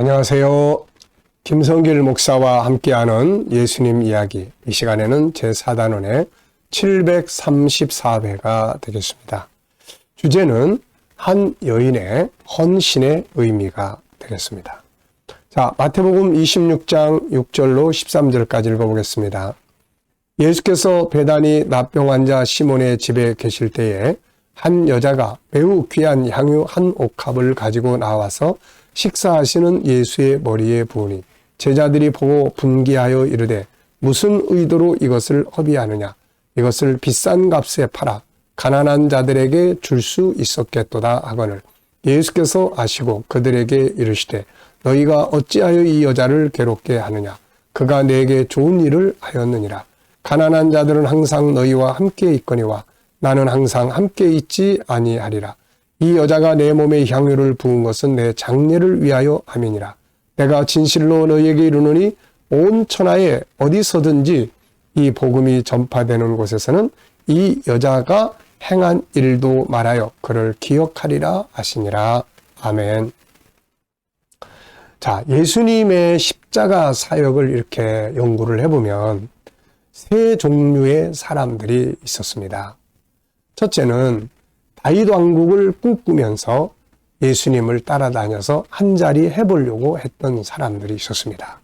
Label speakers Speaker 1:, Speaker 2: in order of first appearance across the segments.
Speaker 1: 안녕하세요. 김성길 목사와 함께하는 예수님 이야기. 이 시간에는 제4단원의 734회가 되겠습니다. 주제는 한 여인의 헌신의 의미가 되겠습니다. 자, 마태복음 26장 6절로 13절까지 읽어보겠습니다. 예수께서 베다니 납병 환자 시몬의 집에 계실 때에 한 여자가 매우 귀한 향유 한 옥합을 가지고 나와서 식사하시는 예수의 머리에 부으니 제자들이 보고 분기하여 이르되 무슨 의도로 이것을 허비하느냐, 이것을 비싼 값에 팔아 가난한 자들에게 줄 수 있었겠도다 하거늘 예수께서 아시고 그들에게 이르시되 너희가 어찌하여 이 여자를 괴롭게 하느냐, 그가 내게 좋은 일을 하였느니라. 가난한 자들은 항상 너희와 함께 있거니와 나는 항상 함께 있지 아니하리라. 이 여자가 내 몸에 향유를 부은 것은 내 장례를 위하여 함이니라. 내가 진실로 너희에게 이르노니 온 천하에 어디서든지 이 복음이 전파되는 곳에서는 이 여자가 행한 일도 말하여 그를 기억하리라 하시니라. 아멘. 자, 예수님의 십자가 사역을 이렇게 연구를 해보면 세 종류의 사람들이 있었습니다. 첫째는 다윗 왕국을 꿈꾸면서 예수님을 따라다녀서 한 자리 해보려고 했던 사람들이 있었습니다.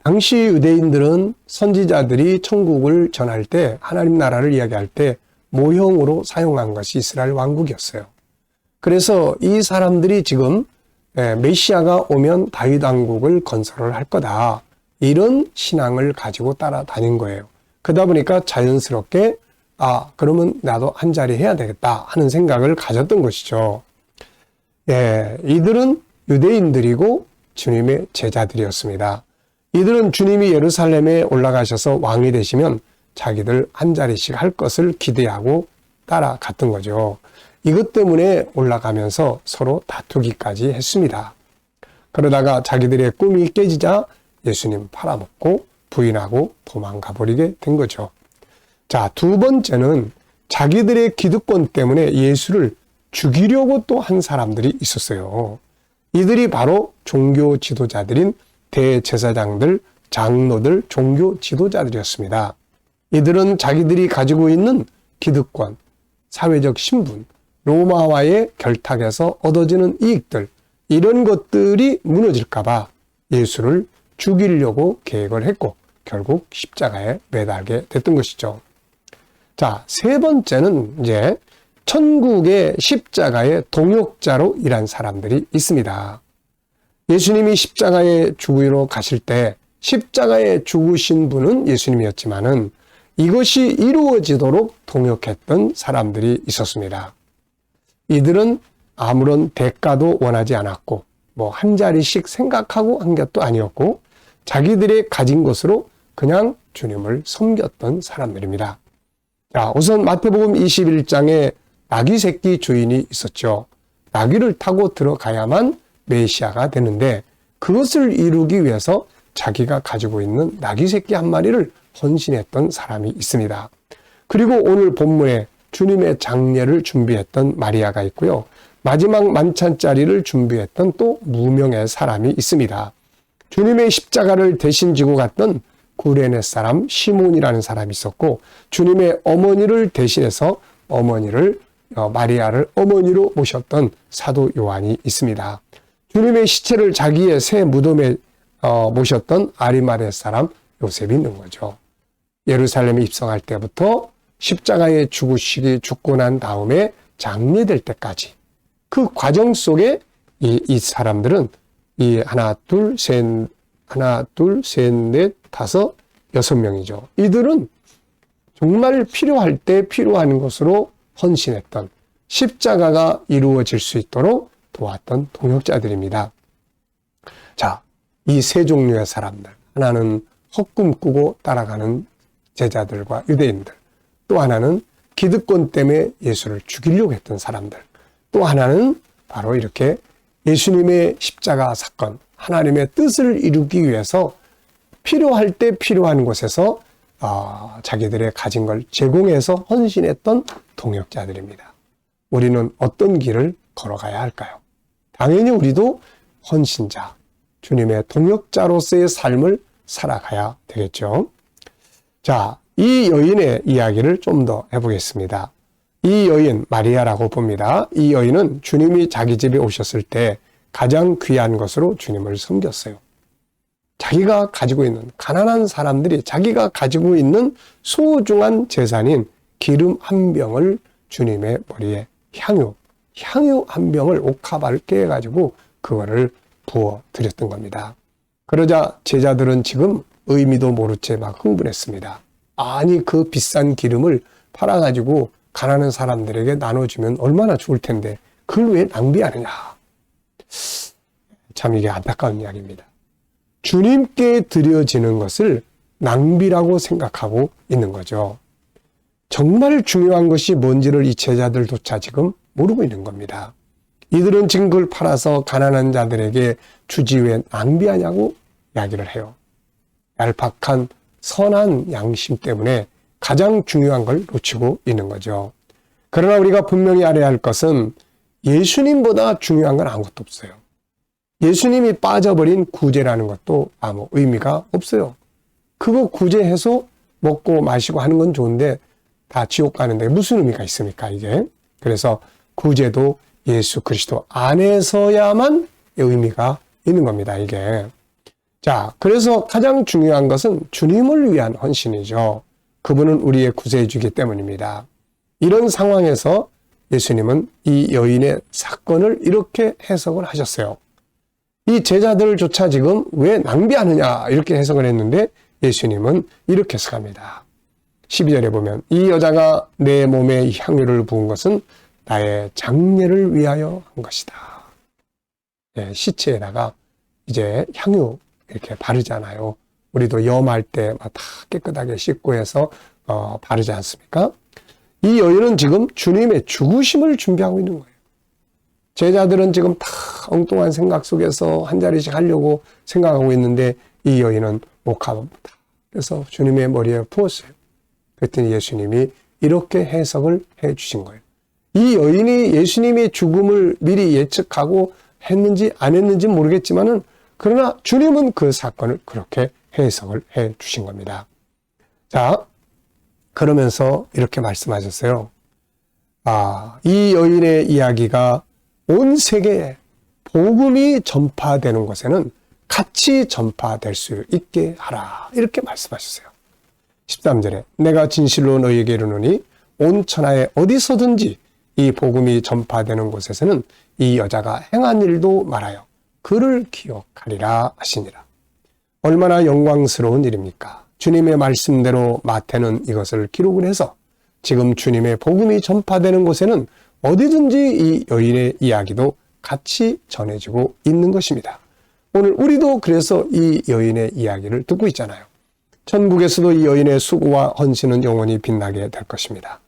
Speaker 1: 당시 유대인들은 선지자들이 천국을 전할 때, 하나님 나라를 이야기할 때 모형으로 사용한 것이 이스라엘 왕국이었어요. 그래서 이 사람들이 지금 메시아가 오면 다윗 왕국을 건설을 할 거다, 이런 신앙을 가지고 따라다닌 거예요. 그러다 보니까 자연스럽게 그러면 나도 한 자리 해야 되겠다 하는 생각을 가졌던 것이죠. 이들은 유대인들이고 주님의 제자들이었습니다. 이들은 주님이 예루살렘에 올라가셔서 왕이 되시면 자기들 한 자리씩 할 것을 기대하고 따라갔던 거죠. 이것 때문에 올라가면서 서로 다투기까지 했습니다. 그러다가 자기들의 꿈이 깨지자 예수님 팔아먹고 부인하고 도망가 버리게 된 거죠. 자, 두 번째는 자기들의 기득권 때문에 예수를 죽이려고 또 한 사람들이 있었어요. 이들이 바로 종교 지도자들인 대제사장들, 장로들, 종교 지도자들이었습니다. 이들은 자기들이 가지고 있는 기득권, 사회적 신분, 로마와의 결탁에서 얻어지는 이익들, 이런 것들이 무너질까봐 예수를 죽이려고 계획을 했고 결국 십자가에 매달게 됐던 것이죠. 자, 세 번째는 이제 천국의 십자가의 동역자로 일한 사람들이 있습니다. 예수님이 십자가에 죽으러 가실 때 십자가에 죽으신 분은 예수님이었지만은 이것이 이루어지도록 동역했던 사람들이 있었습니다. 이들은 아무런 대가도 원하지 않았고 한 자리씩 생각하고 한 것도 아니었고 자기들의 가진 것으로 그냥 주님을 섬겼던 사람들입니다. 자, 우선 마태복음 21장에 나귀 새끼 주인이 있었죠. 나귀를 타고 들어가야만 메시아가 되는데 그것을 이루기 위해서 자기가 가지고 있는 나귀 새끼 한 마리를 헌신했던 사람이 있습니다. 그리고 오늘 본문에 주님의 장례를 준비했던 마리아가 있고요. 마지막 만찬자리를 준비했던 또 무명의 사람이 있습니다. 주님의 십자가를 대신 지고 갔던 구레네 사람 시몬이라는 사람이 있었고 주님의 어머니를 대신해서 마리아를 어머니로 모셨던 사도 요한이 있습니다. 주님의 시체를 자기의 새 무덤에 모셨던 아리마대 사람 요셉이 있는 거죠. 예루살렘에 입성할 때부터 십자가에 죽고 난 다음에 장례될 때까지 그 과정 속에 이 사람들은 하나, 둘, 셋, 넷, 다섯, 6명이죠. 이들은 정말 필요할 때 필요한 것으로 헌신했던, 십자가가 이루어질 수 있도록 도왔던 동역자들입니다. 자, 이 세 종류의 사람들, 하나는 헛꿈 꾸고 따라가는 제자들과 유대인들, 또 하나는 기득권 때문에 예수를 죽이려고 했던 사람들, 또 하나는 바로 이렇게 예수님의 십자가 사건, 하나님의 뜻을 이루기 위해서 필요할 때 필요한 곳에서 자기들의 가진 걸 제공해서 헌신했던 동역자들입니다. 우리는 어떤 길을 걸어가야 할까요? 당연히 우리도 헌신자, 주님의 동역자로서의 삶을 살아가야 되겠죠. 자, 이 여인의 이야기를 좀 더 해보겠습니다. 이 여인 마리아라고 봅니다. 이 여인은 주님이 자기 집에 오셨을 때 가장 귀한 것으로 주님을 섬겼어요. 자기가 가지고 있는, 가난한 사람들이 자기가 가지고 있는 소중한 재산인 기름 한 병을 주님의 머리에 향유 한 병을 옥합을 깨가지고 그거를 부어 드렸던 겁니다. 그러자 제자들은 지금 의미도 모른 채 막 흥분했습니다. 아니, 그 비싼 기름을 팔아가지고 가난한 사람들에게 나눠주면 얼마나 좋을 텐데 그걸 왜 낭비하느냐. 참 이게 안타까운 이야기입니다. 주님께 드려지는 것을 낭비라고 생각하고 있는 거죠. 정말 중요한 것이 뭔지를 이 제자들조차 지금 모르고 있는 겁니다. 이들은 지금 그걸 팔아서 가난한 자들에게 주지 왜 낭비하냐고 이야기를 해요. 얄팍한 선한 양심 때문에 가장 중요한 걸 놓치고 있는 거죠. 그러나 우리가 분명히 알아야 할 것은 예수님보다 중요한 건 아무것도 없어요. 예수님이 빠져버린 구제라는 것도 아무 의미가 없어요. 그거 구제해서 먹고 마시고 하는 건 좋은데 다 지옥 가는데 무슨 의미가 있습니까, 이게? 그래서 구제도 예수 그리스도 안에서야만 의미가 있는 겁니다, 이게. 자, 그래서 가장 중요한 것은 주님을 위한 헌신이죠. 그분은 우리의 구세주이기 때문입니다. 이런 상황에서 예수님은 이 여인의 사건을 이렇게 해석을 하셨어요. 이 제자들조차 지금 왜 낭비하느냐 이렇게 해석을 했는데 예수님은 이렇게 해석합니다. 12절에 보면 이 여자가 내 몸에 향유를 부은 것은 나의 장례를 위하여 한 것이다. 네, 시체에다가 이제 향유 이렇게 바르잖아요. 우리도 염할 때 다 깨끗하게 씻고 해서 바르지 않습니까? 이 여인은 지금 주님의 죽으심을 준비하고 있는 거예요. 제자들은 지금 다 엉뚱한 생각 속에서 한 자리씩 하려고 생각하고 있는데 이 여인은 목합니다. 그래서 주님의 머리에 부었어요. 그랬더니 예수님이 이렇게 해석을 해 주신 거예요. 이 여인이 예수님의 죽음을 미리 예측하고 했는지 안 했는지 모르겠지만은 그러나 주님은 그 사건을 그렇게 해석을 해 주신 겁니다. 자, 그러면서 이렇게 말씀하셨어요. 이 여인의 이야기가 온 세계에 복음이 전파되는 곳에는 같이 전파될 수 있게 하라. 이렇게 말씀하셨어요. 13절에 내가 진실로 너희에게 이르노니 온 천하에 어디서든지 이 복음이 전파되는 곳에서는 이 여자가 행한 일도 말하여 그를 기억하리라 하시니라. 얼마나 영광스러운 일입니까? 주님의 말씀대로 마태는 이것을 기록을 해서 지금 주님의 복음이 전파되는 곳에는 어디든지 이 여인의 이야기도 같이 전해지고 있는 것입니다. 오늘 우리도 그래서 이 여인의 이야기를 듣고 있잖아요. 천국에서도 이 여인의 수고와 헌신은 영원히 빛나게 될 것입니다.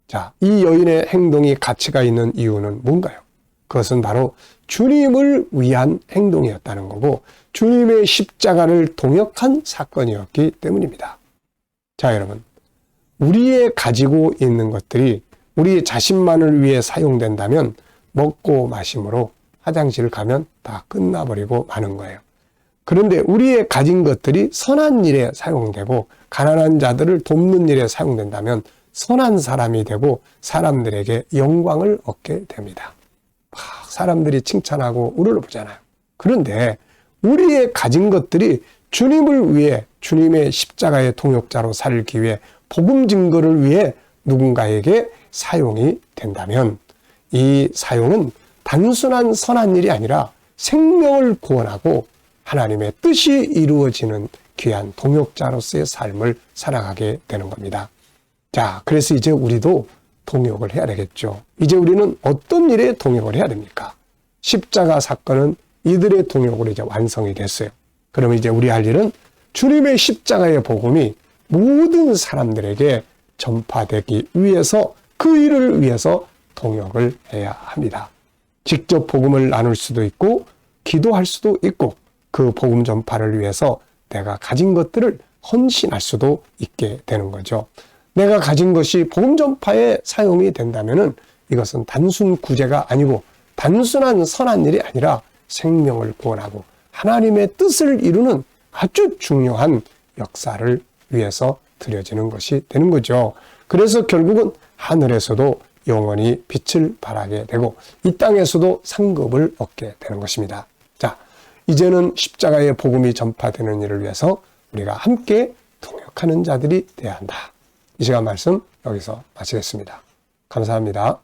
Speaker 1: 자, 이 여인의 행동이 가치가 있는 이유는 뭔가요? 그것은 바로 주님을 위한 행동이었다는 거고 주님의 십자가를 동역한 사건이었기 때문입니다. 자, 여러분, 우리의 가지고 있는 것들이 우리 자신만을 위해 사용된다면 먹고 마심으로 화장실 가면 다 끝나버리고 마는 거예요. 그런데 우리의 가진 것들이 선한 일에 사용되고 가난한 자들을 돕는 일에 사용된다면 선한 사람이 되고 사람들에게 영광을 얻게 됩니다. 막 사람들이 칭찬하고 우러러 보잖아요. 그런데 우리의 가진 것들이 주님을 위해 주님의 십자가의 동역자로 살기 위해 복음 증거를 위해 누군가에게 사용이 된다면 이 사용은 단순한 선한 일이 아니라 생명을 구원하고 하나님의 뜻이 이루어지는 귀한 동역자로서의 삶을 살아가게 되는 겁니다. 자, 그래서 이제 우리도 동역을 해야 되겠죠. 이제 우리는 어떤 일에 동역을 해야 됩니까? 십자가 사건은 이들의 동역으로 이제 완성이 됐어요. 그러면 이제 우리 할 일은 주님의 십자가의 복음이 모든 사람들에게 전파되기 위해서 그 일을 위해서 동역을 해야 합니다. 직접 복음을 나눌 수도 있고 기도할 수도 있고 그 복음 전파를 위해서 내가 가진 것들을 헌신할 수도 있게 되는 거죠. 내가 가진 것이 복음 전파에 사용이 된다면은 이것은 단순 구제가 아니고 단순한 선한 일이 아니라 생명을 구원하고 하나님의 뜻을 이루는 아주 중요한 역사를 위해서 드려지는 것이 되는 거죠. 그래서 결국은 하늘에서도 영원히 빛을 발하게 되고 이 땅에서도 상급을 얻게 되는 것입니다. 자, 이제는 십자가의 복음이 전파되는 일을 위해서 우리가 함께 동역하는 자들이 되어야 한다. 이 시간 말씀 여기서 마치겠습니다. 감사합니다.